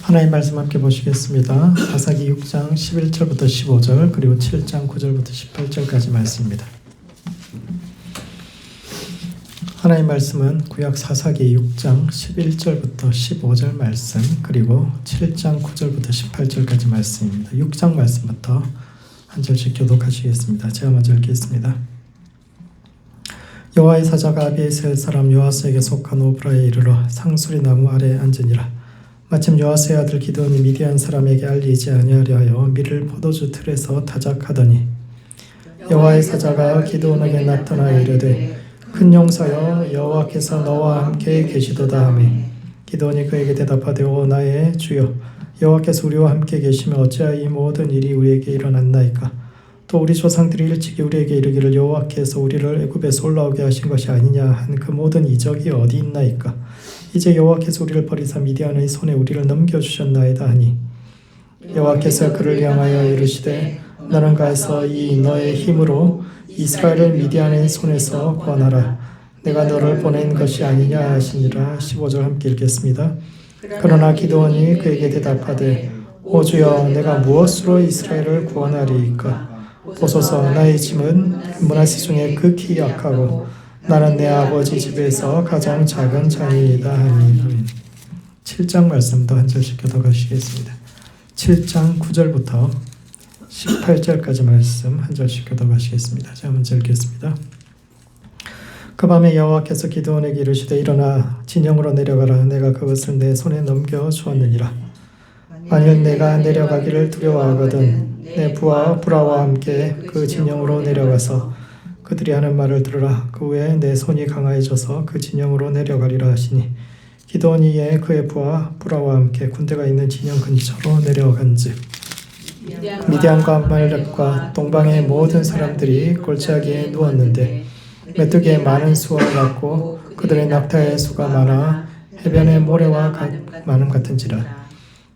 하나님 말씀 함께 보시겠습니다. 사사기 6장 11절부터 15절 그리고 7장 9절부터 18절까지 말씀입니다. 하나님 말씀은 구약 사사기 6장 11절부터 15절 말씀 그리고 7장 9절부터 18절까지 말씀입니다. 6장 말씀부터 한 절씩 교독하시겠습니다. 제가 먼저 읽겠습니다. 여호와의 사자가 아비에셀 사람 요아스에게 속한 오브라에 이르러 상수리 나무 아래에 앉으니라. 마침 요아스의 아들 기드온이 미디안 사람에게 알리지 아니하려 하여 밀을 포도주 틀에서 타작하더니 여호와의 사자가 기드온에게 나타나 이르되 큰 용사여 여호와께서 너와 함께 계시도다 하매 기드온이 그에게 대답하되 오 나의 주여 여호와께서 우리와 함께 계시며 어찌하여 이 모든 일이 우리에게 일어났나이까. 또 우리 조상들이 일찍이 우리에게 이르기를 여호와께서 우리를 애굽에서 올라오게 하신 것이 아니냐 한 그 모든 이적이 어디 있나이까. 이제 여호와께서 우리를 버리사 미디안의 손에 우리를 넘겨주셨나이다 하니 여호와께서 그를 향하여 이르시되 너는 가서 이 너의 힘으로 이스라엘을 미디안의 손에서 구원하라. 내가 너를 보낸 것이 아니냐 하시니라. 15절 함께 읽겠습니다. 그러나 기드온이 그에게 대답하되 오 주여 내가 무엇으로 이스라엘을 구원하리이까. 보소서 나의 짐은 므낫세 중에 극히 약하고 나는 내 아버지 집에서 가장 작은 자니이다 하니. 7장 말씀도 한 절씩 교독하시겠습니다. 7장 9절부터 18절까지 말씀 한 절씩 교독하시겠습니다. 제가 먼저 읽겠습니다. 그 밤에 여호와께서 기드온에게 이르시되 일어나 진영으로 내려가라. 내가 그것을 내 손에 넘겨 주었느니라. 만일 내가 내려가기를 두려워하거든 내 부하 브라와 함께 그 진영으로 내려가서 그들이 하는 말을 들으라. 그 후에 내 손이 강하여져서 그 진영으로 내려가리라 하시니 기드온이 이에 그의 부하 브라와 함께 군대가 있는 진영 근처로 내려간즉 미디안과 아말렉과 동방의 모든 사람들이 골짜기에 누웠는데 메뚜기의 많은 수와 같고 그들의 낙타의 수가 많아 해변의 모래와 많음 같은지라.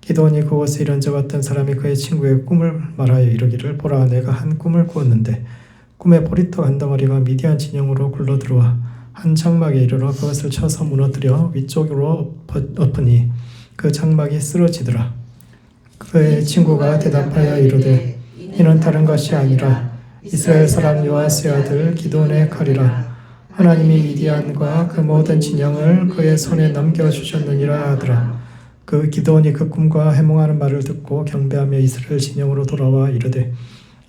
기드온이 그곳에 이른 적 어떤 사람이 그의 친구의 꿈을 말하여 이르기를 보라 내가 한 꿈을 꾸었는데 꿈에 보리떡 한 덩어리가 미디안 진영으로 굴러들어와 한 장막에 이르러 그것을 쳐서 무너뜨려 위쪽으로 엎으니 그 장막이 쓰러지더라. 그의 친구가 대답하여 이르되 이는 다른 것이 아니라 이스라엘 사람 요아스의 아들 기드온의 칼이라. 하나님이 미디안과 그 모든 진영을 그의 손에 넘겨주셨느니라 하더라. 그 기드온이 그 꿈과 해몽하는 말을 듣고 경배하며 이스라엘 진영으로 돌아와 이르되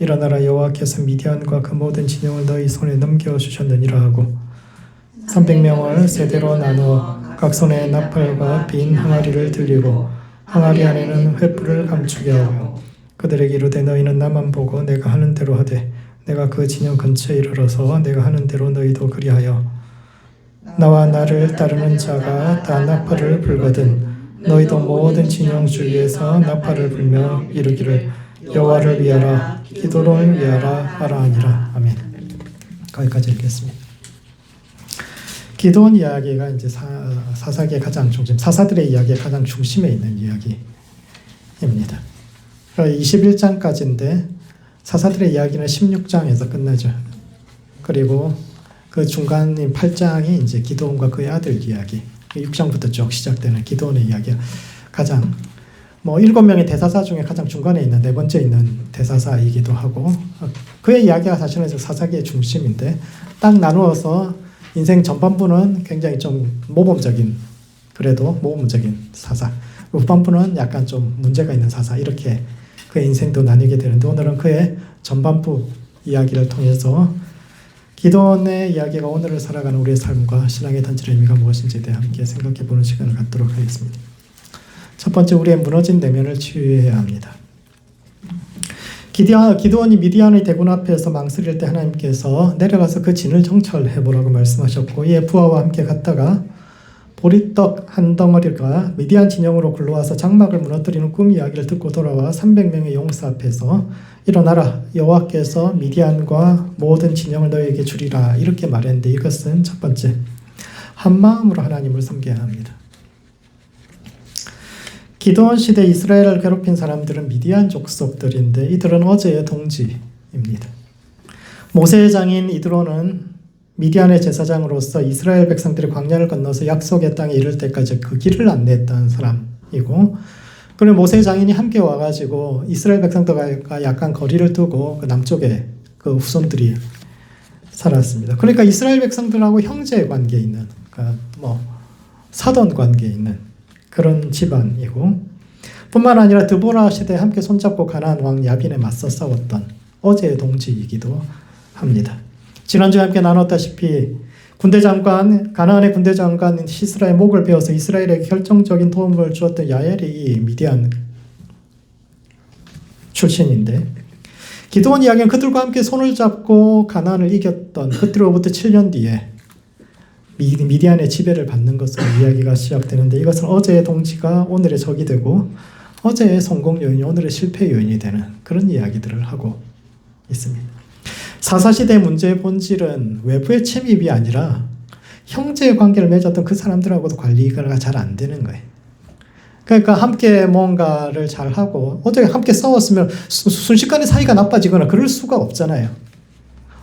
일어나라 여호와께서 미디안과 그 모든 진영을 너희 손에 넘겨주셨느니라 하고 300명을 세대로 나누어 각 손에 나팔과 빈 항아리를 들리고 항아리 안에는 횃불을 감추게 하고 그들에게 이르되 너희는 나만 보고 내가 하는 대로 하되 내가 그 진영 근처에 이르러서 내가 하는 대로 너희도 그리하여 나와 나를 따르는 자가 다 나팔을 불거든 너희도 모든 진영 주위에서 나팔을 불며 이르기를 여호와를 위하라 기드온을 위하라 하라 하니라. 아멘. 거기까지 읽겠습니다. 기드온 이야기가 이제 사사기의 가장 중심, 사사들의 이야기의 가장 중심에 있는 이야기입니다. 21장까지인데 사사들의 이야기는 16장에서 끝나죠. 그리고 그 중간인 8장이 이제 기드온과 그의 아들 이야기, 6장부터 쭉 시작되는 기드온의 이야기가 가장 7명의 대사사 중에 가장 중간에 있는 네 번째 있는 대사사이기도 하고 그의 이야기가 사실은 사사기의 중심인데 딱 나누어서 인생 전반부는 굉장히 좀 모범적인 그래도 모범적인 사사 후반부는 약간 좀 문제가 있는 사사 이렇게 그의 인생도 나뉘게 되는데 오늘은 그의 전반부 이야기를 통해서 기드온의 이야기가 오늘을 살아가는 우리의 삶과 신앙의 던지는 의미가 무엇인지에 대해 함께 생각해보는 시간을 갖도록 하겠습니다. 첫 번째 우리의 무너진 내면을 치유해야 합니다. 기드온이 미디안의 대군 앞에서 망설일 때 하나님께서 내려가서 그 진을 정찰해보라고 말씀하셨고 이에 부하와 함께 갔다가 보리떡 한 덩어리가 미디안 진영으로 굴러와서 장막을 무너뜨리는 꿈 이야기를 듣고 돌아와 300명의 용사 앞에서 일어나라 여호와께서 미디안과 모든 진영을 너에게 주리라 이렇게 말했는데 이것은 첫 번째 한 마음으로 하나님을 섬겨야 합니다. 기드온 시대 이스라엘을 괴롭힌 사람들은 미디안 족속들인데 이들은 어제의 동지입니다. 모세의 장인 이드로는 미디안의 제사장으로서 이스라엘 백성들이 광야를 건너서 약속의 땅에 이를 때까지 그 길을 안내했던 사람이고 그리고 모세 장인이 함께 와가지고 이스라엘 백성들과 약간 거리를 두고 그 남쪽에 그 후손들이 살았습니다. 그러니까 이스라엘 백성들하고 형제 관계에 있는, 그러니까 뭐 사돈 관계에 있는 그런 집안이고, 뿐만 아니라 드보라 시대에 함께 손잡고 가나안 왕 야빈에 맞서 싸웠던 어제의 동지이기도 합니다. 지난주에 함께 나눴다시피 가나안의 군대 장관 시스라의 목을 베어서 이스라엘에게 결정적인 도움을 주었던 야엘이 이 미디안 출신인데, 기드온 이야기는 그들과 함께 손을 잡고 가나안을 이겼던 그때로부터 7년 뒤에 미디안의 지배를 받는 것으로 이야기가 시작되는데, 이것은 어제의 동지가 오늘의 적이 되고 어제의 성공 요인이 오늘의 실패 요인이 되는 그런 이야기들을 하고 있습니다. 사사시대의 문제의 본질은 외부의 침입이 아니라 형제의 관계를 맺었던 그 사람들하고도 관리가 잘 안 되는 거예요. 그러니까 함께 뭔가를 잘하고, 어제 함께 싸웠으면 순식간에 사이가 나빠지거나 그럴 수가 없잖아요.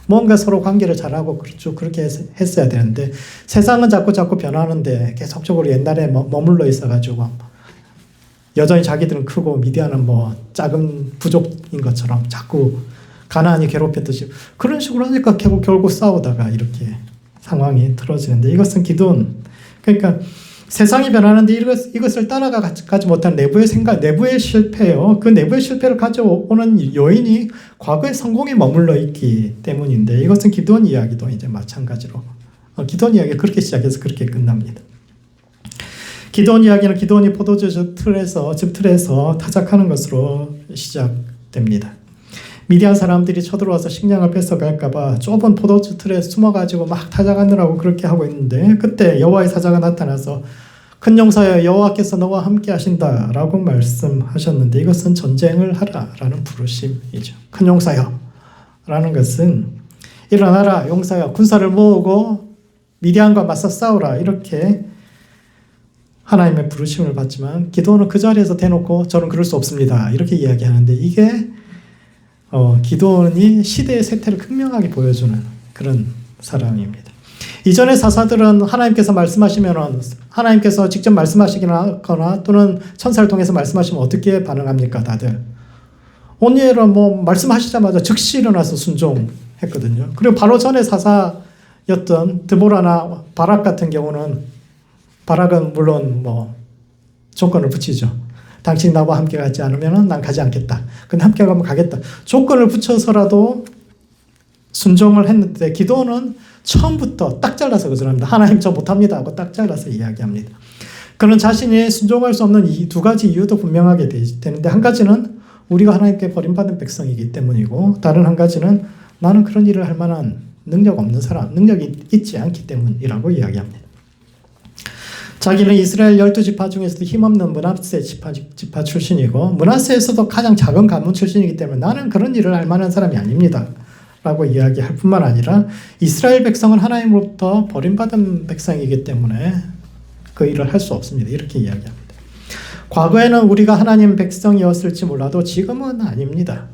뭔가 서로 관계를 잘하고 그렇죠. 그렇게 했어야 되는데, 세상은 자꾸 변하는데 계속적으로 옛날에 머물러 있어가지고 여전히 자기들은 크고 미디안은 뭐 작은 부족인 것처럼 자꾸 가나안이 괴롭혔듯이 그런 식으로 하니까 결국 싸우다가 이렇게 상황이 틀어지는데, 이것은 기드온, 그러니까 세상이 변하는데 이것을 따라가지 못한 내부의 생각, 내부의 실패요. 그 내부의 실패를 가져오는 요인이 과거의 성공에 머물러 있기 때문인데, 이것은 기드온 이야기도 이제 마찬가지로 기드온 이야기가 그렇게 시작해서 그렇게 끝납니다. 기드온 이야기는 기드온이 포도주 즙 틀에서 타작하는 것으로 시작됩니다. 미디안 사람들이 쳐들어와서 식량을 뺏어갈까봐 좁은 포도주 틀에 숨어가지고 막 타작하느라고 그렇게 하고 있는데, 그때 여호와의 사자가 나타나서 큰 용사여, 여호와께서 너와 함께 하신다라고 말씀하셨는데, 이것은 전쟁을 하라라는 부르심이죠. 큰 용사여 라는 것은 일어나라 용사여, 군사를 모으고 미디안과 맞서 싸우라, 이렇게 하나님의 부르심을 받지만 기드온은 그 자리에서 대놓고 저는 그럴 수 없습니다 이렇게 이야기하는데, 이게 기드온이 시대의 세태를 극명하게 보여주는 그런 사람입니다. 이전의 사사들은 하나님께서 말씀하시면, 하나님께서 직접 말씀하시거나 또는 천사를 통해서 말씀하시면 어떻게 반응합니까? 다들 온유로 뭐 말씀하시자마자 즉시 일어나서 순종했거든요. 그리고 바로 전에 사사였던 드보라나 바락 같은 경우는, 바락은 물론 뭐 조건을 붙이죠. 당신이 나와 함께 가지 않으면 난 가지 않겠다. 근데 함께 가면 가겠다. 조건을 붙여서라도 순종을 했는데, 기드온은 처음부터 딱 잘라서 거절합니다. 하나님 저 못합니다 하고 딱 잘라서 이야기합니다. 그는 자신이 순종할 수 없는 이 두 가지 이유도 분명하게 되는데, 한 가지는 우리가 하나님께 버림받은 백성이기 때문이고, 다른 한 가지는 나는 그런 일을 할 만한 능력 없는 사람, 능력이 있지 않기 때문이라고 이야기합니다. 자기는 이스라엘 12지파 중에서도 힘없는 므낫세 지파 출신이고, 므낫세에서도 가장 작은 가문 출신이기 때문에 나는 그런 일을 할 만한 사람이 아닙니다 라고 이야기할 뿐만 아니라, 이스라엘 백성은 하나님으로부터 버림받은 백성이기 때문에 그 일을 할 수 없습니다 이렇게 이야기합니다. 과거에는 우리가 하나님 백성이었을지 몰라도 지금은 아닙니다.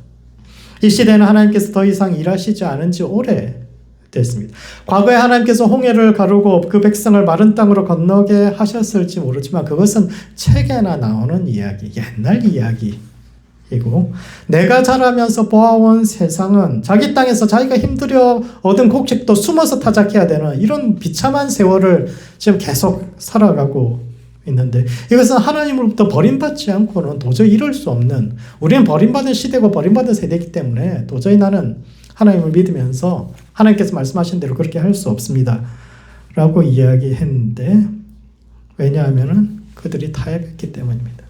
이 시대는 하나님께서 더 이상 일하시지 않은 지 오래 됐습니다. 과거에 하나님께서 홍해를 가르고 그 백성을 마른 땅으로 건너게 하셨을지 모르지만, 그것은 책에나 나오는 이야기, 옛날 이야기이고, 내가 자라면서 보아온 세상은 자기 땅에서 자기가 힘들여 얻은 곡식도 숨어서 타작해야 되는 이런 비참한 세월을 지금 계속 살아가고 있는데, 이것은 하나님으로부터 버림받지 않고는 도저히 이룰 수 없는, 우리는 버림받은 시대고 버림받은 세대이기 때문에 도저히 나는 하나님을 믿으면서 하나님께서 말씀하신 대로 그렇게 할 수 없습니다 라고 이야기했는데, 왜냐하면 그들이 타협했기 때문입니다.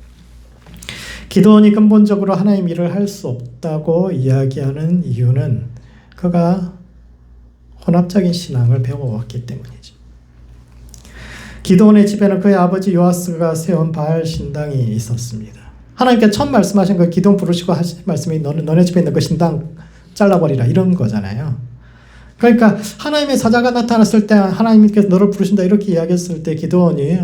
기드온이 근본적으로 하나님 일을 할 수 없다고 이야기하는 이유는 그가 혼합적인 신앙을 배워왔기 때문이죠. 기드온의 집에는 그의 아버지 요아스가 세운 바알 신당이 있었습니다. 하나님께 처음 말씀하신 그 기드온 부르시고 하신 말씀이 너네 집에 있는 그 신당 잘라버리라 이런 거잖아요. 그러니까 하나님의 사자가 나타났을 때 하나님께서 너를 부르신다 이렇게 이야기했을 때 기드온이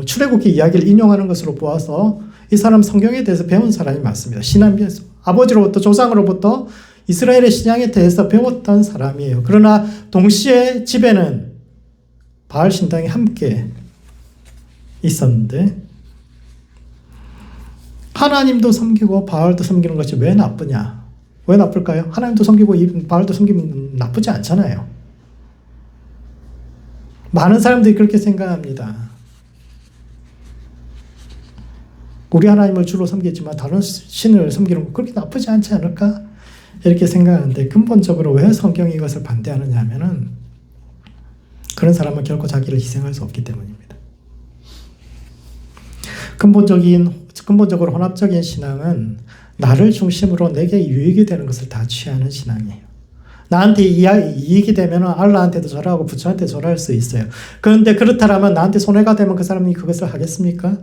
출애굽기 이야기를 인용하는 것으로 보아서 이 사람 성경에 대해서 배운 사람이 맞습니다. 신앙에서 아버지로부터 조상으로부터 이스라엘의 신앙에 대해서 배웠던 사람이에요. 그러나 동시에 집에는 바알 신당이 함께 있었는데, 하나님도 섬기고 바알도 섬기는 것이 왜 나쁘냐? 왜 나쁠까요? 하나님도 섬기고 바알도 섬기면 나쁘지 않잖아요. 많은 사람들이 그렇게 생각합니다. 우리 하나님을 주로 섬기지만 다른 신을 섬기는 거 그렇게 나쁘지 않지 않을까? 이렇게 생각하는데 근본적으로 왜 성경이 이것을 반대하느냐 하면은 그런 사람은 결코 자기를 희생할 수 없기 때문입니다. 근본적으로 혼합적인 신앙은 나를 중심으로 내게 유익이 되는 것을 다 취하는 신앙이에요. 나한테 이익이 되면 알라한테도 절하고 부처한테 절할 수 있어요. 그런데 그렇다면 나한테 손해가 되면 그 사람이 그것을 하겠습니까?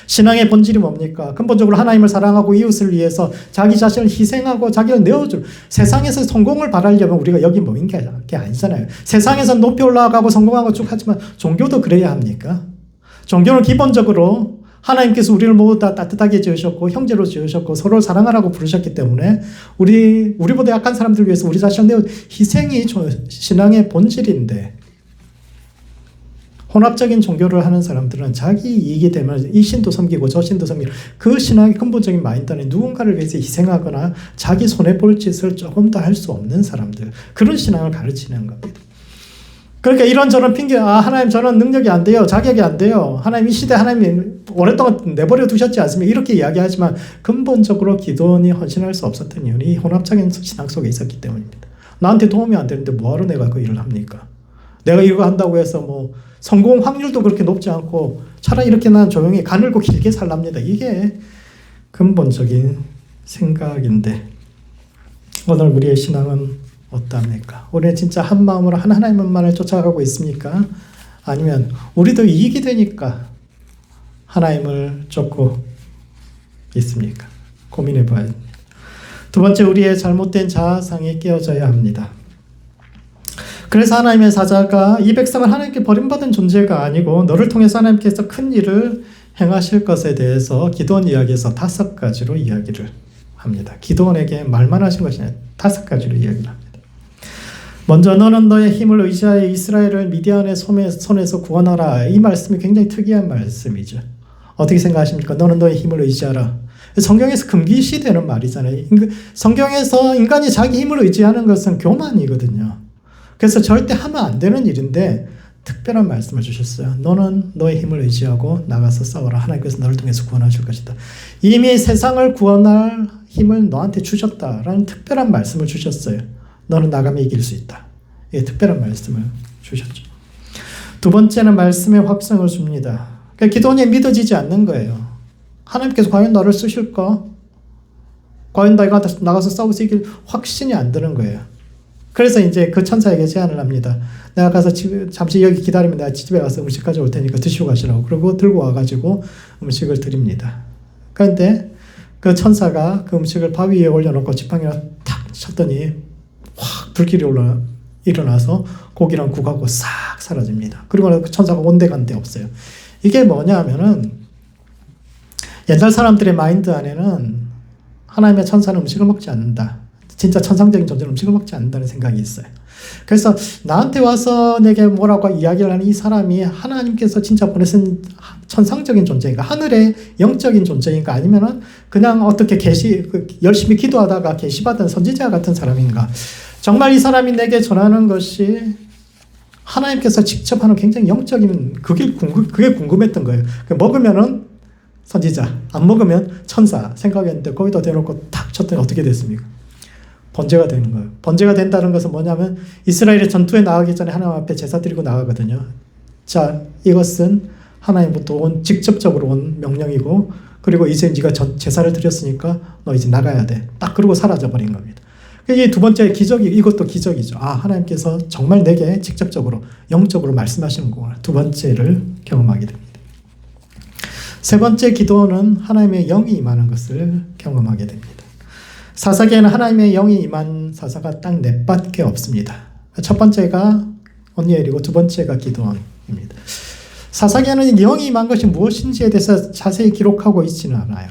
신앙의 본질이 뭡니까? 근본적으로 하나님을 사랑하고 이웃을 위해서 자기 자신을 희생하고 자기를 내어줄, 세상에서 성공을 바라려면 우리가 여기 모인 게 아니잖아요. 세상에서 높이 올라가고 성공하고 쭉 하지만 종교도 그래야 합니까? 종교는 기본적으로 하나님께서 우리를 모두 다 따뜻하게 지으셨고 형제로 지으셨고 서로를 사랑하라고 부르셨기 때문에 우리보다 약한 사람들 위해서 우리 자신을 내어 희생이 신앙의 본질인데, 혼합적인 종교를 하는 사람들은 자기 이익이 되면 이 신도 섬기고 저 신도 섬기고, 그 신앙의 근본적인 마인드는 누군가를 위해서 희생하거나 자기 손해볼 짓을 조금 더 할 수 없는 사람들, 그런 신앙을 가르치는 겁니다. 그러니까 이런저런 핑계, 하나님 저는 능력이 안 돼요, 자격이 안 돼요, 하나님 이 시대 하나님이 오랫동안 내버려 두셨지 않습니까? 이렇게 이야기하지만 근본적으로 기도원이 헌신할 수 없었던 이유는 이 혼합적인 신앙 속에 있었기 때문입니다. 나한테 도움이 안 되는데 뭐하러 내가 그 일을 합니까? 내가 이거 한다고 해서 뭐 성공 확률도 그렇게 높지 않고 차라리 이렇게 난 조용히 가늘고 길게 살랍니다. 이게 근본적인 생각인데 오늘 우리의 신앙은 어떻습니까? 우리는 진짜 한 마음으로 하나님만을 쫓아가고 있습니까? 아니면 우리도 이익이 되니까 하나님을 쫓고 있습니까? 고민해 봐야 됩니다. 두 번째, 우리의 잘못된 자아상이 깨어져야 합니다. 그래서 하나님의 사자가 이 백성은 하나님께 버림받은 존재가 아니고 너를 통해서 하나님께서 큰 일을 행하실 것에 대해서 기도원 이야기에서 5가지로 이야기를 합니다. 기도원에게 말만 하신 것이 아니라 5가지로 이야기를 합니다. 먼저 너는 너의 힘을 의지하여 이스라엘을 미디안의 손에서 구원하라. 이 말씀이 굉장히 특이한 말씀이죠. 어떻게 생각하십니까? 너는 너의 힘을 의지하라. 성경에서 금기시되는 말이잖아요. 성경에서 인간이 자기 힘을 의지하는 것은 교만이거든요. 그래서 절대 하면 안 되는 일인데 특별한 말씀을 주셨어요. 너는 너의 힘을 의지하고 나가서 싸워라. 하나님께서 너를 통해서 구원하실 것이다. 이미 세상을 구원할 힘을 너한테 주셨다라는 특별한 말씀을 주셨어요. 너는 나가면 이길 수 있다. 이게 특별한 말씀을 주셨죠. 두 번째는 말씀의 확성을 줍니다. 그러니까 기도원이 믿어지지 않는 거예요. 하나님께서 과연 너를 쓰실까? 과연 내가 나가서 싸워서 이길 확신이 안 드는 거예요. 그래서 이제 그 천사에게 제안을 합니다. 내가 가서 잠시 여기 기다리면 내가 집에 가서 음식 가져올 테니까 드시고 가시라고. 그리고 들고 와가지고 음식을 드립니다. 그런데 그 천사가 그 음식을 바위 위에 올려놓고 지팡이를 탁 쳤더니 확 불길이 일어나서 고기랑 국하고 싹 사라집니다. 그리고 그 천사가 온데간데 없어요. 이게 뭐냐 하면은 옛날 사람들의 마인드 안에는 하나님의 천사는 음식을 먹지 않는다. 진짜 천상적인 존재는 음식을 먹지 않는다는 생각이 있어요. 그래서 나한테 와서 내게 뭐라고 이야기를 하는 이 사람이 하나님께서 진짜 보내신 천상적인 존재인가, 하늘의 영적인 존재인가, 아니면은 그냥 어떻게 열심히 기도하다가 계시받은 선지자 같은 사람인가. 정말 이 사람이 내게 전하는 것이 하나님께서 직접 하는 굉장히 영적인 그게 궁금했던 거예요. 먹으면은 선지자, 안 먹으면 천사 생각했는데 거기다 대놓고 탁 쳤더니 어떻게 됐습니까? 번제가 되는 거예요. 번제가 된다는 것은 뭐냐면 이스라엘이 전투에 나가기 전에 하나님 앞에 제사 드리고 나가거든요. 자, 이것은 하나님부터 직접적으로 온 명령이고, 그리고 이제 네가 제사를 드렸으니까 너 이제 나가야 돼. 딱 그러고 사라져버린 겁니다. 이게 두 번째 기적이, 이것도 기적이죠. 하나님께서 정말 내게 직접적으로 영적으로 말씀하시는구나. 두 번째를 경험하게 됩니다. 세 번째 기도는 하나님의 영이 임하는 것을 경험하게 됩니다. 사사기에는 하나님의 영이 임한 사사가 딱 4밖에 없습니다. 첫 번째가 온니엘이고 두 번째가 기도원입니다. 사사기에는 영이 임한 것이 무엇인지에 대해서 자세히 기록하고 있지는 않아요.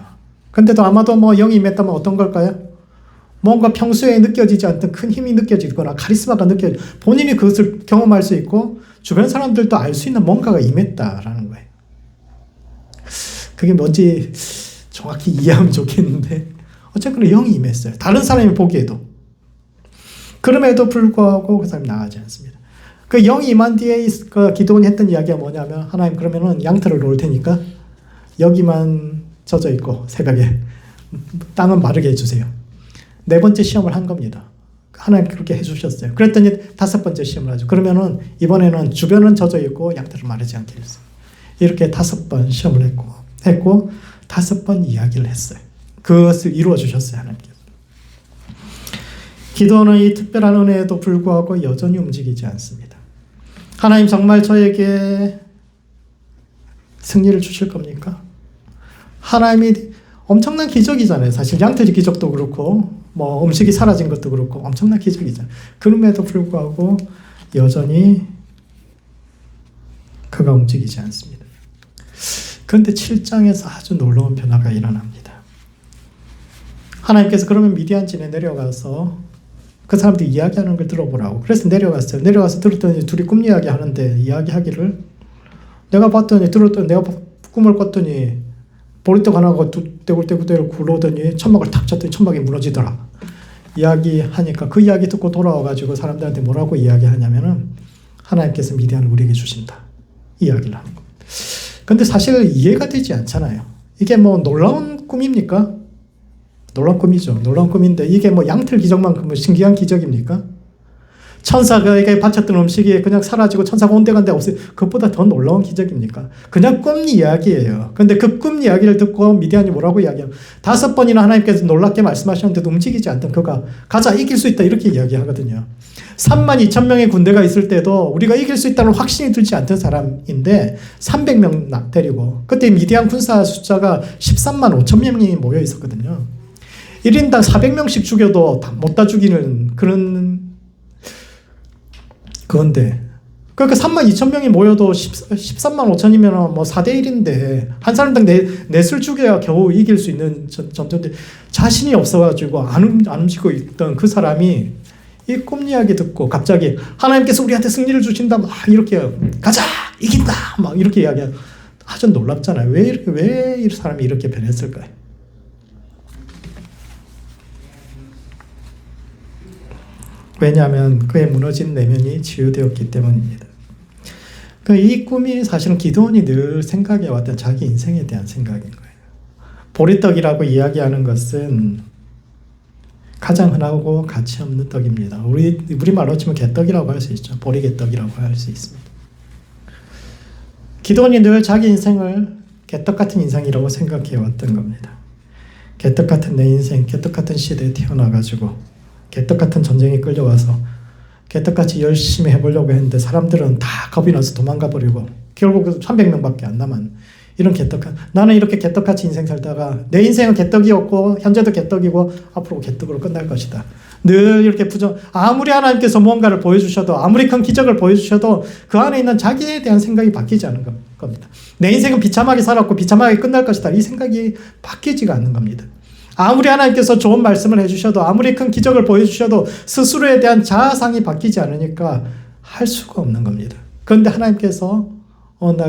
근데도 아마도 영이 임했다면 어떤 걸까요? 뭔가 평소에 느껴지지 않던 큰 힘이 느껴지거나 카리스마가 본인이 그것을 경험할 수 있고 주변 사람들도 알 수 있는 뭔가가 임했다라는 거예요. 그게 뭔지 정확히 이해하면 좋겠는데 어쨌거나 영이 임했어요. 다른 사람이 보기에도. 그럼에도 불구하고 그 사람이 나가지 않습니다. 그 영이 임한 뒤에 그 기도원이 했던 이야기가 뭐냐면 하나님 그러면은 양털을 놓을 테니까 여기만 젖어 있고 새벽에 땅은 마르게 해주세요. 4번째 시험을 한 겁니다. 하나님 그렇게 해주셨어요. 그랬더니 5번째 시험을 하죠. 그러면은 이번에는 주변은 젖어 있고 양털은 마르지 않게 했어요. 이렇게 5번 시험을 했고 5번 이야기를 했어요. 그것을 이루어 주셨어요. 하나님께서. 기도는 이 특별한 은혜에도 불구하고 여전히 움직이지 않습니다. 하나님 정말 저에게 승리를 주실 겁니까? 하나님이 엄청난 기적이잖아요. 사실 양태지 기적도 그렇고 뭐 음식이 사라진 것도 그렇고 엄청난 기적이잖아요. 그럼에도 불구하고 여전히 그가 움직이지 않습니다. 그런데 7장에서 아주 놀라운 변화가 일어납니다. 하나님께서 그러면 미디안진에 내려가서 그 사람들이 이야기하는 걸 들어보라고. 그래서 내려갔어요. 내려가서 들었더니 둘이 꿈 이야기 하는데 이야기하기를 내가 꿈을 꿨더니 보리떡 하나가 떼굴떼굴 굴러오더니 천막을 탁 쳤더니 천막이 무너지더라. 이야기하니까 그 이야기 듣고 돌아와가지고 사람들한테 뭐라고 이야기하냐면은 하나님께서 미디안을 우리에게 주신다. 이야기를 하는 겁니다. 근데 사실 이해가 되지 않잖아요. 이게 뭐 놀라운 꿈입니까? 놀라운 꿈이죠. 놀라운 꿈인데 이게 뭐 양틀 기적만큼 뭐 신기한 기적입니까? 천사에게 바쳤던 음식이 그냥 사라지고 천사가 온데간데 없어요. 그것보다 더 놀라운 기적입니까? 그냥 꿈 이야기예요. 근데 그 꿈 이야기를 듣고 미디안이 뭐라고 이야기해요? 5번이나 하나님께서 놀랍게 말씀하셨는데도 움직이지 않던 그가 가자 이길 수 있다 이렇게 이야기하거든요. 32,000명의 군대가 있을 때도 우리가 이길 수 있다는 확신이 들지 않던 사람인데 300명 데리고 그때 미디안 군사 숫자가 13만 5천 명이 모여 있었거든요. 1인당 400명씩 죽여도 못 다 죽이는 그런 그건데 그러니까 32,000명이 모여도 13만 5천이면 뭐 4대1인데 한 사람당 넷을 죽여야 겨우 이길 수 있는 전투인데 자신이 없어가지고 안 움직이고 있던 그 사람이 이 꿈 이야기 듣고 갑자기 하나님께서 우리한테 승리를 주신다 막 이렇게 가자 이긴다 막 이렇게 이야기하고 아주 놀랍잖아요. 왜 이 사람이 이렇게 변했을까요? 왜냐하면 그의 무너진 내면이 치유되었기 때문입니다. 이 꿈이 사실은 기도원이 늘 생각해왔던 자기 인생에 대한 생각인 거예요. 보리떡이라고 이야기하는 것은 가장 흔하고 가치 없는 떡입니다. 우리말로 치면 개떡이라고 할 수 있죠. 보리개떡이라고 할 수 있습니다. 기도원이 늘 자기 인생을 개떡 같은 인생이라고 생각해왔던 겁니다. 개떡 같은 내 인생, 개떡 같은 시대에 태어나가지고 개떡같은 전쟁에 끌려와서 개떡같이 열심히 해보려고 했는데 사람들은 다 겁이 나서 도망가 버리고 결국 300명밖에 안 남은 이런 나는 이렇게 개떡같이 인생 살다가 내 인생은 개떡이었고 현재도 개떡이고 앞으로 개떡으로 끝날 것이다. 늘 이렇게 아무리 하나님께서 무언가를 보여주셔도 아무리 큰 기적을 보여주셔도 그 안에 있는 자기에 대한 생각이 바뀌지 않는 겁니다. 내 인생은 비참하게 살았고 비참하게 끝날 것이다. 이 생각이 바뀌지가 않는 겁니다. 아무리 하나님께서 좋은 말씀을 해주셔도 아무리 큰 기적을 보여주셔도 스스로에 대한 자아상이 바뀌지 않으니까 할 수가 없는 겁니다. 그런데 하나님께서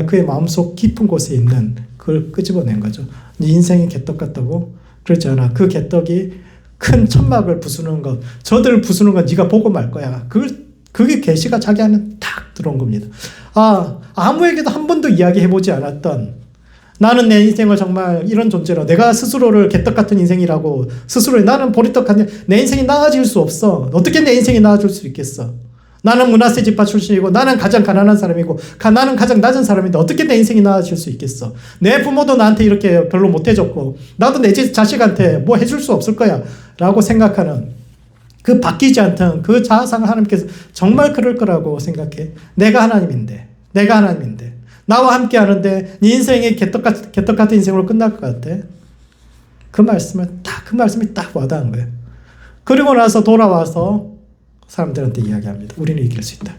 그의 마음속 깊은 곳에 있는 그걸 끄집어낸 거죠. 네 인생이 개떡 같다고? 그렇지 않아. 그 개떡이 큰 천막을 부수는 것, 저들을 부수는 건 네가 보고 말 거야. 그게 계시가 자기 안에 탁 들어온 겁니다. 아무에게도 한 번도 이야기해보지 않았던 나는 내 인생을 정말 이런 존재로 내가 스스로를 개떡 같은 인생이라고 스스로 나는 보리떡 같은 내 인생이 나아질 수 없어. 어떻게 내 인생이 나아질 수 있겠어. 나는 문하세 지파 출신이고 나는 가장 가난한 사람이고 나는 가장 낮은 사람인데 어떻게 내 인생이 나아질 수 있겠어. 내 부모도 나한테 이렇게 별로 못해줬고 나도 내 자식한테 뭐 해줄 수 없을 거야 라고 생각하는 그 바뀌지 않던 그 자아상을 하나님께서 정말 그럴 거라고 생각해. 내가 하나님인데 나와 함께 하는데 네 인생이 개떡 같은 인생으로 끝날 것 같아. 그 말씀이 딱 와닿은 거예요. 그리고 나서 돌아와서 사람들한테 이야기합니다. 우리는 이길 수 있다.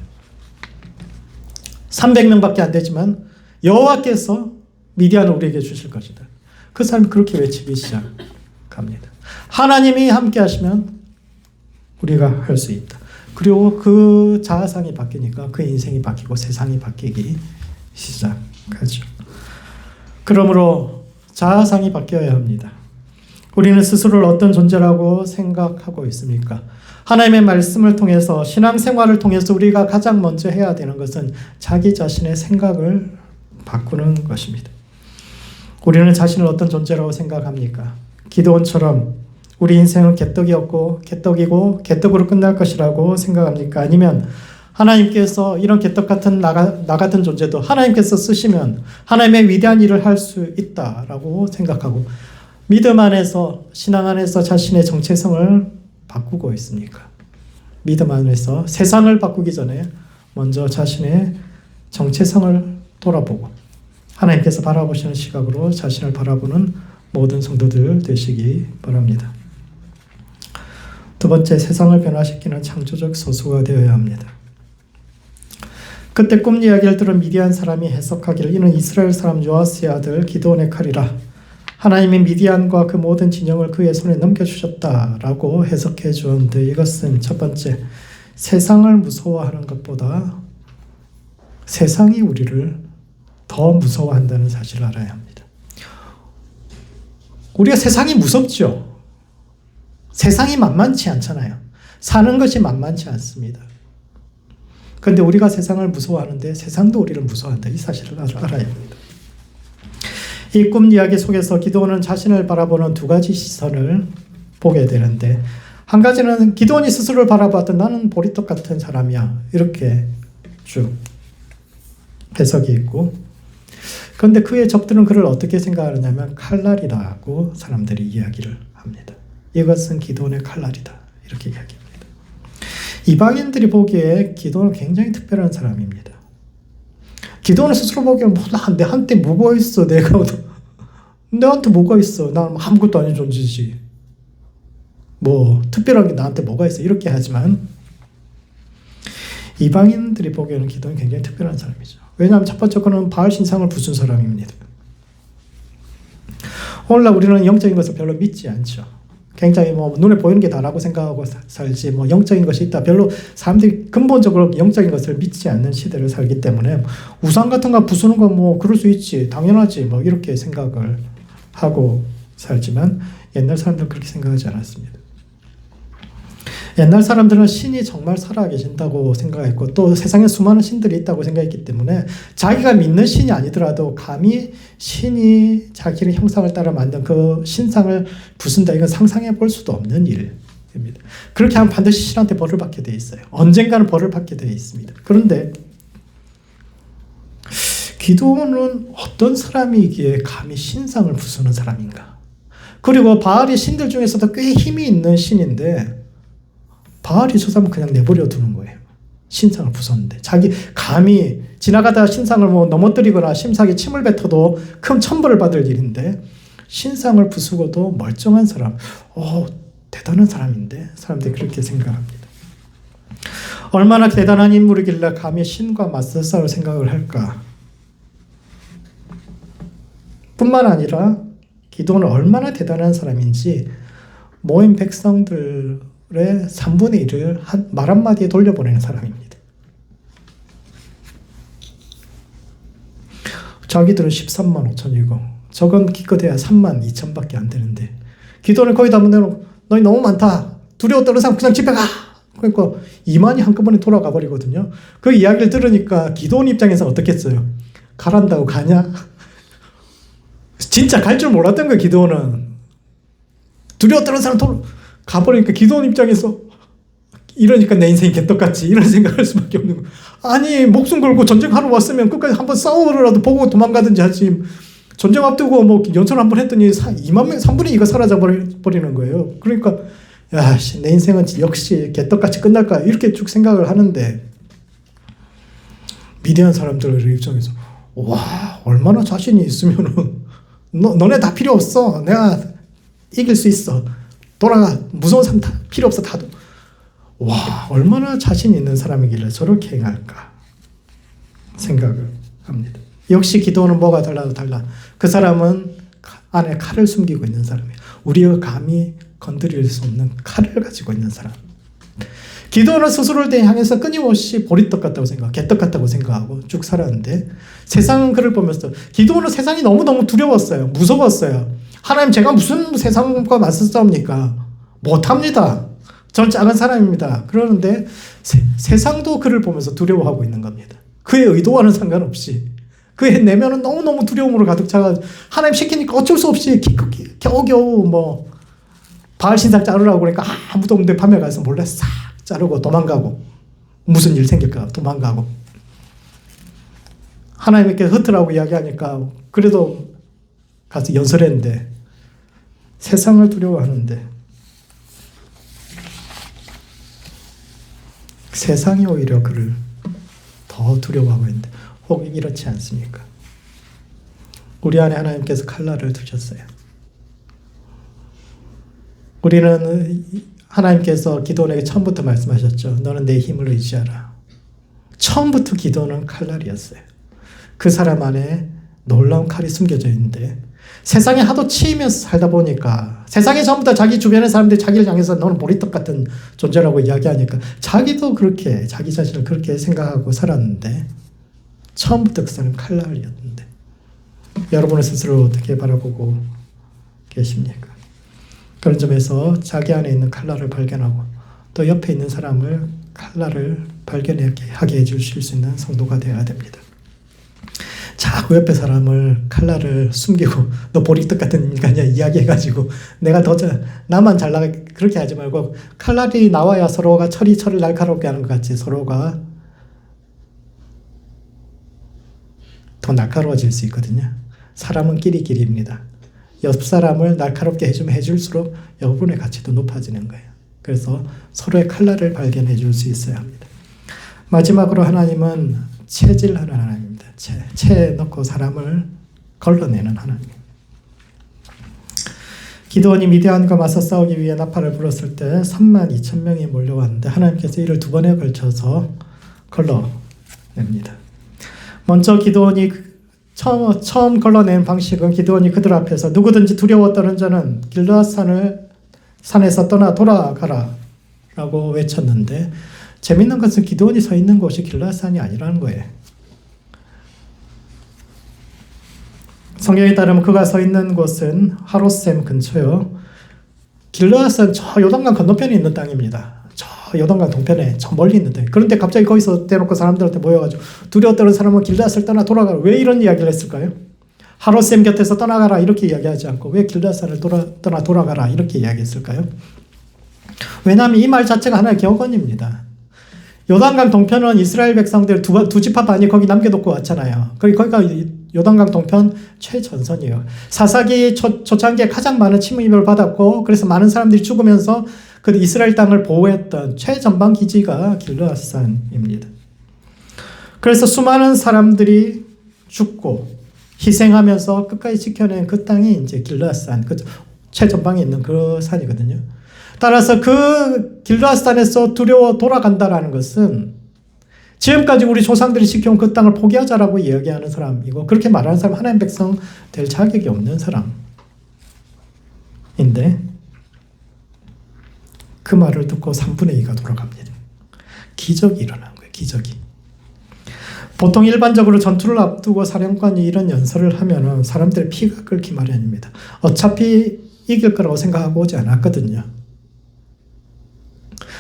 300명밖에 안 되지만 여호와께서 미디안을 우리에게 주실 것이다. 그 사람이 그렇게 외치기 시작합니다. 하나님이 함께 하시면 우리가 할 수 있다. 그리고 그 자아상이 바뀌니까 그 인생이 바뀌고 세상이 바뀌기 시작하죠. 그러므로 자아상이 바뀌어야 합니다. 우리는 스스로를 어떤 존재라고 생각하고 있습니까? 하나님의 말씀을 통해서 신앙생활을 통해서 우리가 가장 먼저 해야 되는 것은 자기 자신의 생각을 바꾸는 것입니다. 우리는 자신을 어떤 존재라고 생각합니까? 기드온처럼 우리 인생은 개떡이었고 개떡이고 개떡으로 끝날 것이라고 생각합니까? 아니면 하나님께서 이런 개떡 같은 나 같은 존재도 하나님께서 쓰시면 하나님의 위대한 일을 할 수 있다라고 생각하고 믿음 안에서 신앙 안에서 자신의 정체성을 바꾸고 있습니까? 믿음 안에서 세상을 바꾸기 전에 먼저 자신의 정체성을 돌아보고 하나님께서 바라보시는 시각으로 자신을 바라보는 모든 성도들 되시기 바랍니다. 두 번째, 세상을 변화시키는 창조적 소수가 되어야 합니다. 그때 꿈 이야기를 들은 미디안 사람이 해석하기를 이는 이스라엘 사람 요아스의 아들 기드온의 칼이라 하나님이 미디안과 그 모든 진영을 그의 손에 넘겨주셨다라고 해석해 주었는데 이것은 첫 번째, 세상을 무서워하는 것보다 세상이 우리를 더 무서워한다는 사실을 알아야 합니다. 우리가 세상이 무섭죠. 세상이 만만치 않잖아요. 사는 것이 만만치 않습니다. 그런데 우리가 세상을 무서워하는데 세상도 우리를 무서워한다. 이 사실을 알아야 합니다. 이 꿈 이야기 속에서 기드온은 자신을 바라보는 두 가지 시선을 보게 되는데 한 가지는 기드온이 스스로를 바라봤던 나는 보리떡 같은 사람이야. 이렇게 쭉 해석이 있고 그런데 그의 적들은 그를 어떻게 생각하느냐면 칼날이라고 사람들이 이야기를 합니다. 이것은 기드온의 칼날이다. 이렇게 이야기합니다. 이방인들이 보기에 기드온은 굉장히 특별한 사람입니다. 기드온은 스스로 보기에는 내한테 뭐가 있어. 내한테 뭐가 있어. 난 아무것도 아닌 존재지. 뭐 특별한 게 나한테 뭐가 있어. 이렇게 하지만 이방인들이 보기에는 기드온은 굉장히 특별한 사람이죠. 왜냐하면 첫 번째 거는 바알 신상을 부순 사람입니다. 오늘날 우리는 영적인 것을 별로 믿지 않죠. 굉장히 눈에 보이는 게 다라고 생각하고 살지 영적인 것이 있다. 별로 사람들이 근본적으로 영적인 것을 믿지 않는 시대를 살기 때문에 우상 같은 거 부수는 거 그럴 수 있지. 당연하지. 이렇게 생각을 하고 살지만 옛날 사람들은 그렇게 생각하지 않았습니다. 옛날 사람들은 신이 정말 살아계신다고 생각했고 또 세상에 수많은 신들이 있다고 생각했기 때문에 자기가 믿는 신이 아니더라도 감히 신이 자기의 형상을 따라 만든 그 신상을 부순다. 이건 상상해 볼 수도 없는 일입니다. 그렇게 하면 반드시 신한테 벌을 받게 돼 있어요. 언젠가는 벌을 받게 돼 있습니다. 그런데 기드온은 어떤 사람이기에 감히 신상을 부수는 사람인가? 그리고 바알이 신들 중에서도 꽤 힘이 있는 신인데 바알이 저 사람은 그냥 내버려 두는 거예요. 신상을 부쉈는데 자기 감히 지나가다 신상을 넘어뜨리거나 심상에 침을 뱉어도 큰 천벌을 받을 일인데 신상을 부수고도 멀쩡한 사람, 대단한 사람인데 사람들이 그렇게 생각합니다. 얼마나 대단한 인물이길래 감히 신과 맞서 싸울 생각을 할까? 뿐만 아니라 기드온은 얼마나 대단한 사람인지 모인 백성들의 3분의 1을 말 한마디에 돌려보내는 사람입니다. 자기들은 13만 5천이고 저건 기껏해야 3만 2천밖에 안 되는데 기드온을 거기다 내놓고 너희 너무 많다. 두려워 떨는 사람 그냥 집에 가. 그러니까 2만이 한꺼번에 돌아가 버리거든요. 그 이야기를 들으니까 기드온 입장에서 어떻겠어요? 가란다고 가냐? 진짜 갈 줄 몰랐던 거예요. 기드온은. 두려워 떨는 사람 가버리니까 기드온 입장에서 이러니까 내 인생이 개떡같지 이런 생각할 수밖에 없는 거예요. 아니 목숨 걸고 전쟁하러 왔으면 끝까지 한번 싸우더라도 보고 도망가든지 하지. 전쟁 앞두고 연설 한번 했더니 2만 명 3분의 2가 사라져 버리는 거예요. 그러니까 내 인생은 역시 개떡같이 끝날까 이렇게 쭉 생각을 하는데 미디안 사람들 입장에서 와 얼마나 자신이 있으면은 너네 다 필요 없어. 내가 이길 수 있어. 돌아가. 무서운 사람 다 필요 없어. 다도. 와 얼마나 자신 있는 사람이길래 저렇게 행할까 생각을 합니다. 역시 기드온은 뭐가 달라도 달라. 그 사람은 안에 칼을 숨기고 있는 사람이에요. 우리가 감히 건드릴 수 없는 칼을 가지고 있는 사람. 기도는 스스로를 향해서 끊임없이 보리떡 같다고 생각하고 개떡 같다고 생각하고 쭉 살았는데 세상은 그를 보면서 기도는 세상이 너무너무 두려웠어요. 무서웠어요. 하나님 제가 무슨 세상과 맞서 싸웁니까? 못합니다. 전 작은 사람입니다. 그러는데 세상도 그를 보면서 두려워하고 있는 겁니다. 그의 의도와는 상관없이 그의 내면은 너무너무 두려움으로 가득 차가지고 하나님 시키니까 어쩔 수 없이 겨우겨우 뭐 바알 신상 자르라고 그러니까 아무도 없는데 밤에 가서 몰래 싹 자르고 도망가고 무슨 일 생길까 도망가고 하나님께 흩으라고 이야기하니까 그래도 가서 연설했는데 세상을 두려워하는데 세상이 오히려 그를 더 두려워하고 있는데 혹 이렇지 않습니까? 우리 안에 하나님께서 칼날을 두셨어요. 우리는 하나님께서 기도원에게 처음부터 말씀하셨죠. 너는 내 힘을 의지하라. 처음부터 기도는 칼날이었어요. 그 사람 안에 놀라운 칼이 숨겨져 있는데 세상에 하도 치이면서 살다 보니까 세상에 전부 다 자기 주변의 사람들이 자기를 향해서 너는 보리떡 같은 존재라고 이야기하니까 자기도 그렇게 자기 자신을 그렇게 생각하고 살았는데 처음부터 그 사람은 칼날이었는데 여러분의 스스로 어떻게 바라보고 계십니까? 그런 점에서 자기 안에 있는 칼날을 발견하고 또 옆에 있는 사람을 칼날을 발견하게 해주실 수 있는 성도가 되어야 됩니다. 자꾸 옆에 사람을 칼날을 숨기고 너 보리떡 같은 인간이야 이야기해가지고 내가 나만 잘 나가 그렇게 하지 말고 칼날이 나와야 서로가 철을 날카롭게 하는 것 같이 서로가 더 날카로워질 수 있거든요. 사람은 끼리끼리입니다. 옆 사람을 날카롭게 해주면 해줄수록 여러분의 가치도 높아지는 거예요. 그래서 서로의 칼날을 발견해 줄 수 있어야 합니다. 마지막으로 하나님은 체질하는 하나님입니다. 채에 넣고 사람을 걸러내는 하나님. 기드온이 미디안과 맞서 싸우기 위해 나팔을 불었을 때 32,000명이 몰려왔는데 하나님께서 이를 두 번에 걸쳐서 걸러냅니다. 먼저 기드온이 처음 걸러낸 방식은 기드온이 그들 앞에서 누구든지 두려워 떠는 자는 길르앗 산에서 떠나 돌아가라 라고 외쳤는데 재밌는 것은 기드온이 서 있는 곳이 길르앗 산이 아니라는 거예요. 성경에 따르면 그가 서 있는 곳은 하롯셈 근처요. 길르앗은 저 요단강 건너편에 있는 땅입니다. 저 요단강 동편에 저 멀리 있는 땅. 그런데 갑자기 거기서 대놓고 사람들한테 모여가지고 두려워 떠는 사람은 길르앗을 떠나 돌아가라. 왜 이런 이야기를 했을까요? 하롯셈 곁에서 떠나가라 이렇게 이야기하지 않고 왜 길르앗산을 떠나 돌아가라 이렇게 이야기했을까요? 왜냐하면 이 말 자체가 하나의 격언입니다. 요단강 동편은 이스라엘 백성들 두 지파 반이 거기 남겨놓고 왔잖아요. 거기가 요단강 동편 최전선이에요. 사사기 초창기에 가장 많은 침입을 받았고 그래서 많은 사람들이 죽으면서 그 이스라엘 땅을 보호했던 최전방 기지가 길르앗산입니다. 그래서 수많은 사람들이 죽고 희생하면서 끝까지 지켜낸 그 땅이 이제 길르앗산, 그 최전방에 있는 그 산이거든요. 따라서 그 길르앗산에서 두려워 돌아간다라는 것은 지금까지 우리 조상들이 지켜온 그 땅을 포기하자라고 이야기하는 사람이고 그렇게 말하는 사람 하나님 백성 될 자격이 없는 사람인데 그 말을 듣고 3분의 2가 돌아갑니다. 기적이 일어난 거예요. 기적이. 보통 일반적으로 전투를 앞두고 사령관이 이런 연설을 하면은 사람들의 피가 끓기 마련입니다. 어차피 이길 거라고 생각하고 오지 않았거든요.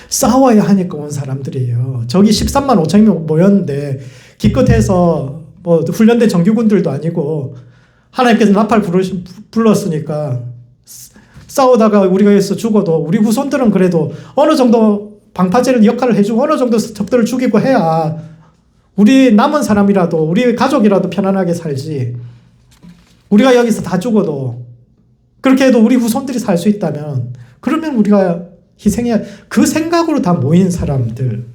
싸워야 하니까 온 사람들이에요. 저기 13만 5천명 모였는데 기껏해서 뭐 훈련된 정규군들도 아니고 하나님께서 나팔 불렀으니까 싸우다가 우리가 여기서 죽어도 우리 후손들은 그래도 어느 정도 방파제를 역할을 해주고 어느 정도 적들을 죽이고 해야 우리 남은 사람이라도 우리 가족이라도 편안하게 살지. 우리가 여기서 다 죽어도 그렇게 해도 우리 후손들이 살 수 있다면 그러면 우리가 희생해야 그 생각으로 다 모인 사람들인데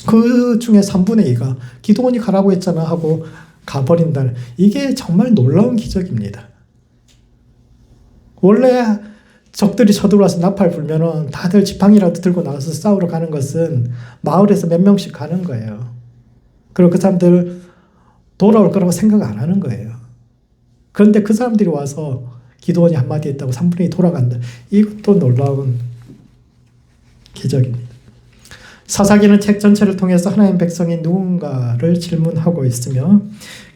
그 중에 3분의 2가 기드온이 가라고 했잖아 하고 가버린다는 이게 정말 놀라운 기적입니다. 원래 적들이 쳐들어와서 나팔 불면은 다들 지팡이라도 들고 나와서 싸우러 가는 것은 마을에서 몇 명씩 가는 거예요. 그리고 그 사람들 돌아올 거라고 생각 안 하는 거예요. 그런데 그 사람들이 와서 기드온이 한마디 했다고 3분의 2 돌아간다. 이것도 놀라운 기적입니다. 사사기는 책 전체를 통해서 하나님 백성이 누군가를 질문하고 있으며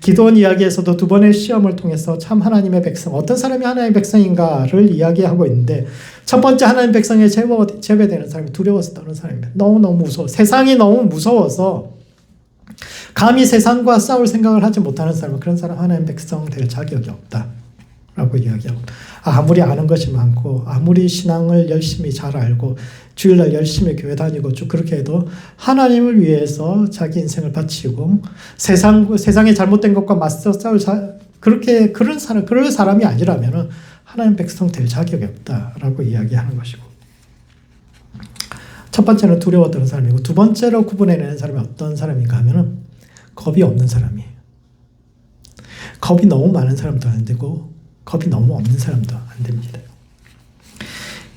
기도원 이야기에서도 두 번의 시험을 통해서 참 하나님의 백성, 어떤 사람이 하나님의 백성인가를 이야기하고 있는데 첫 번째 하나님 백성에 제외되는 사람이 두려워서 떠는 사람입니다. 너무너무 무서워. 세상이 너무 무서워서 감히 세상과 싸울 생각을 하지 못하는 사람은 그런 사람 하나님 백성 될 자격이 없다라고 이야기하고 아무리 아는 것이 많고 아무리 신앙을 열심히 잘 알고 주일날 열심히 교회 다니고 쭉 그렇게 해도 하나님을 위해서 자기 인생을 바치고 세상의 잘못된 것과 맞서 싸울 그런 사람이 아니라면 하나님 백성 될 자격이 없다라고 이야기하는 것이고 첫 번째는 두려워 떠는 사람이고 두 번째로 구분해내는 사람이 어떤 사람인가 하면은 겁이 없는 사람이에요. 겁이 너무 많은 사람도 안 되고 겁이 너무 없는 사람도 안 됩니다.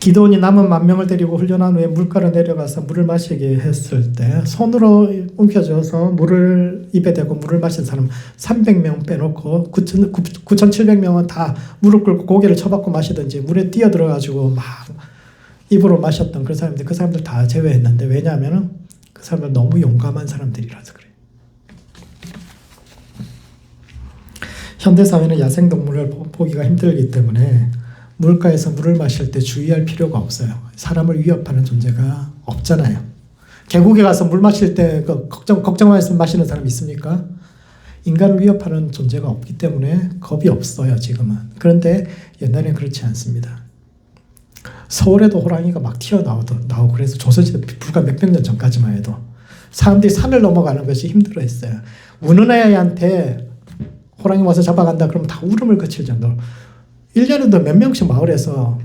기드온이 남은 10,000명을 데리고 훈련한 후에 물가로 내려가서 물을 마시게 했을 때 손으로 움켜쥐어서 물을 입에 대고 물을 마신 사람 300명 빼놓고 9,700명은 다 무릎 꿇고 고개를 쳐박고 마시든지 물에 뛰어들어가지고 막 입으로 마셨던 그런 사람들, 그 사람들 다 제외했는데 왜냐하면 그 사람들 너무 용감한 사람들이라서 그래요. 현대사회는 야생동물을 보기가 힘들기 때문에 물가에서 물을 마실 때 주의할 필요가 없어요. 사람을 위협하는 존재가 없잖아요. 계곡에 가서 물 마실 때 걱정하면서 마시는 사람 있습니까? 인간을 위협하는 존재가 없기 때문에 겁이 없어요, 지금은. 그런데 옛날에는 그렇지 않습니다. 서울에도 호랑이가 막 튀어나오고 그래서 조선시대 불과 몇백 년 전까지만 해도 사람들이 산을 넘어가는 것이 힘들어했어요. 우는 애한테 호랑이 와서 잡아간다 그러면 다 울음을 그칠 정도로 1년에도 몇 명씩 마을에서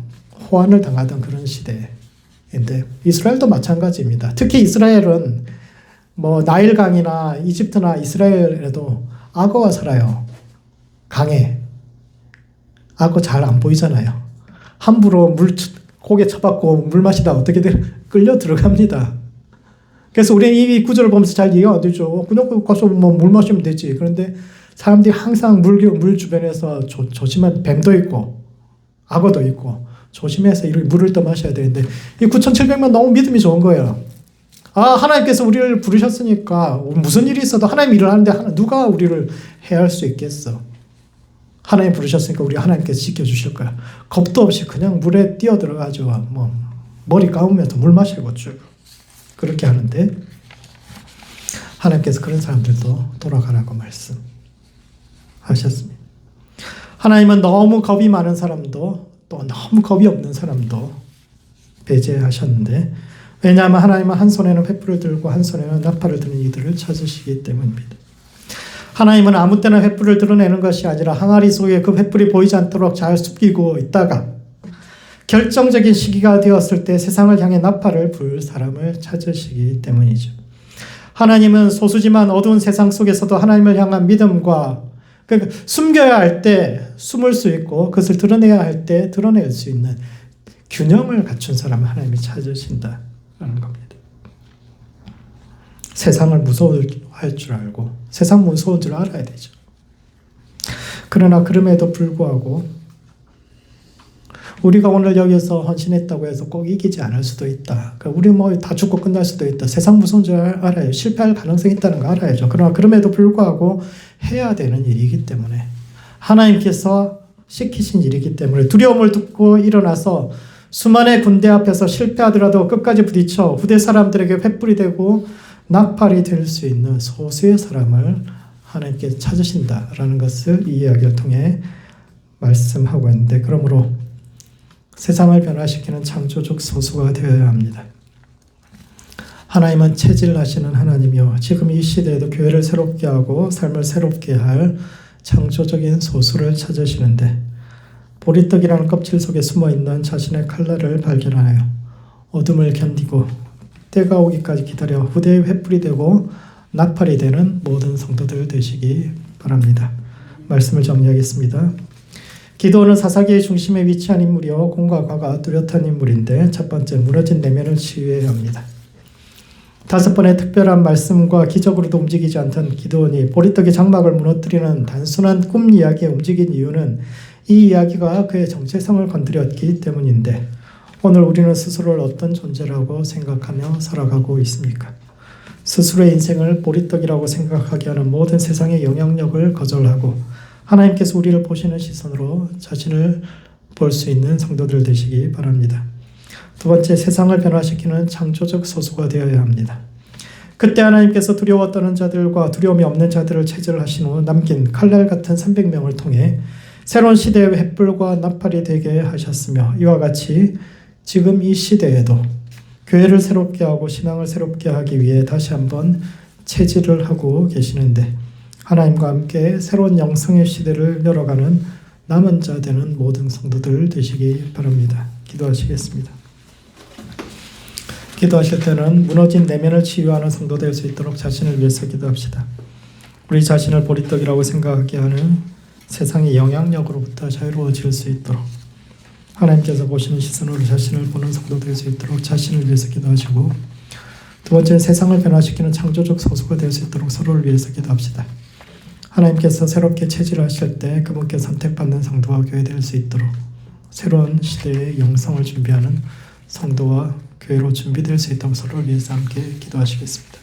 호환을 당하던 그런 시대인데 이스라엘도 마찬가지입니다. 특히 이스라엘은 뭐 나일강이나 이집트나 이스라엘에도 악어가 살아요. 강에. 악어 잘 안 보이잖아요. 함부로 고개 쳐박고 물 마시다 어떻게든 끌려 들어갑니다. 그래서 우리는 이 구절을 보면서 잘 이해가 안 되죠. 그냥 가서 뭐 물 마시면 되지. 그런데 사람들이 항상 물 주변에서 조심한 뱀도 있고 악어도 있고 조심해서 물을 더 마셔야 되는데 이 9,700만 너무 믿음이 좋은 거예요. 하나님께서 우리를 부르셨으니까 무슨 일이 있어도 하나님 일을 하는데 누가 우리를 해할 수 있겠어. 하나님 부르셨으니까 우리 하나님께서 지켜주실 거야. 겁도 없이 그냥 물에 뛰어들어가지고 뭐 머리 감으면서 물 마시고 쭉 그렇게 하는데 하나님께서 그런 사람들도 돌아가라고 말씀하셨습니다. 하나님은 너무 겁이 많은 사람도 또 너무 겁이 없는 사람도 배제하셨는데 왜냐하면 하나님은 한 손에는 횃불을 들고 한 손에는 나팔을 드는 이들을 찾으시기 때문입니다. 하나님은 아무 때나 횃불을 드러내는 것이 아니라 항아리 속에 그 횃불이 보이지 않도록 잘 숨기고 있다가 결정적인 시기가 되었을 때 세상을 향해 나팔을 불 사람을 찾으시기 때문이죠. 하나님은 소수지만 어두운 세상 속에서도 하나님을 향한 믿음과 그러니까 숨겨야 할 때 숨을 수 있고 그것을 드러내야 할 때 드러낼 수 있는 균형을 갖춘 사람을 하나님이 찾으신다라는 겁니다. 세상을 무서워할 줄 알고 세상 무서운 줄 알아야 되죠. 그러나 그럼에도 불구하고 우리가 오늘 여기서 헌신했다고 해서 꼭 이기지 않을 수도 있다. 그러니까 우리 뭐 다 죽고 끝날 수도 있다. 세상 무서운 줄 알아요. 실패할 가능성이 있다는 거 알아야죠. 그러나 그럼에도 불구하고 해야 되는 일이기 때문에 하나님께서 시키신 일이기 때문에 두려움을 듣고 일어나서 수많은 군대 앞에서 실패하더라도 끝까지 부딪혀 후대 사람들에게 횃불이 되고 나팔이 될 수 있는 소수의 사람을 하나님께서 찾으신다라는 것을 이 이야기를 통해 말씀하고 있는데 그러므로 세상을 변화시키는 창조적 소수가 되어야 합니다. 하나님은 체질하시는 하나님이요 지금 이 시대에도 교회를 새롭게 하고 삶을 새롭게 할 창조적인 소수를 찾으시는데 보리떡이라는 껍질 속에 숨어있는 자신의 칼날을 발견하여 어둠을 견디고 때가 오기까지 기다려 후대의 횃불이 되고 나팔이 되는 모든 성도들 되시기 바랍니다. 말씀을 정리하겠습니다. 기드온은 사사기의 중심에 위치한 인물이요 공과 과가 뚜렷한 인물인데 첫 번째 무너진 내면을 치유해야 합니다. 5번의 특별한 말씀과 기적으로도 움직이지 않던 기드온이 보리떡의 장막을 무너뜨리는 단순한 꿈 이야기에 움직인 이유는 이 이야기가 그의 정체성을 건드렸기 때문인데 오늘 우리는 스스로를 어떤 존재라고 생각하며 살아가고 있습니까? 스스로의 인생을 보리떡이라고 생각하게 하는 모든 세상의 영향력을 거절하고 하나님께서 우리를 보시는 시선으로 자신을 볼 수 있는 성도들 되시기 바랍니다. 두 번째, 세상을 변화시키는 창조적 소수가 되어야 합니다. 그때 하나님께서 두려워 떠는 자들과 두려움이 없는 자들을 체질하신 후 남긴 칼날 같은 300명을 통해 새로운 시대의 횃불과 나팔이 되게 하셨으며 이와 같이 지금 이 시대에도 교회를 새롭게 하고 신앙을 새롭게 하기 위해 다시 한번 체질을 하고 계시는데 하나님과 함께 새로운 영성의 시대를 열어가는 남은 자 되는 모든 성도들 되시기 바랍니다. 기도하시겠습니다. 기도하실 때는 무너진 내면을 치유하는 성도 될 수 있도록 자신을 위해서 기도합시다. 우리 자신을 보리떡이라고 생각하게 하는 세상의 영향력으로부터 자유로워질 수 있도록 하나님께서 보시는 시선으로 자신을 보는 성도 될 수 있도록 자신을 위해서 기도하시고, 두 번째는 세상을 변화시키는 창조적 소수가 될 수 있도록 서로를 위해서 기도합시다. 하나님께서 새롭게 체질하실 때 그분께 선택받는 성도와 교회 될 수 있도록 새로운 시대의 영성을 준비하는 성도와 교회로 준비될 수 있도록 서로를 위해서 함께 기도하시겠습니다.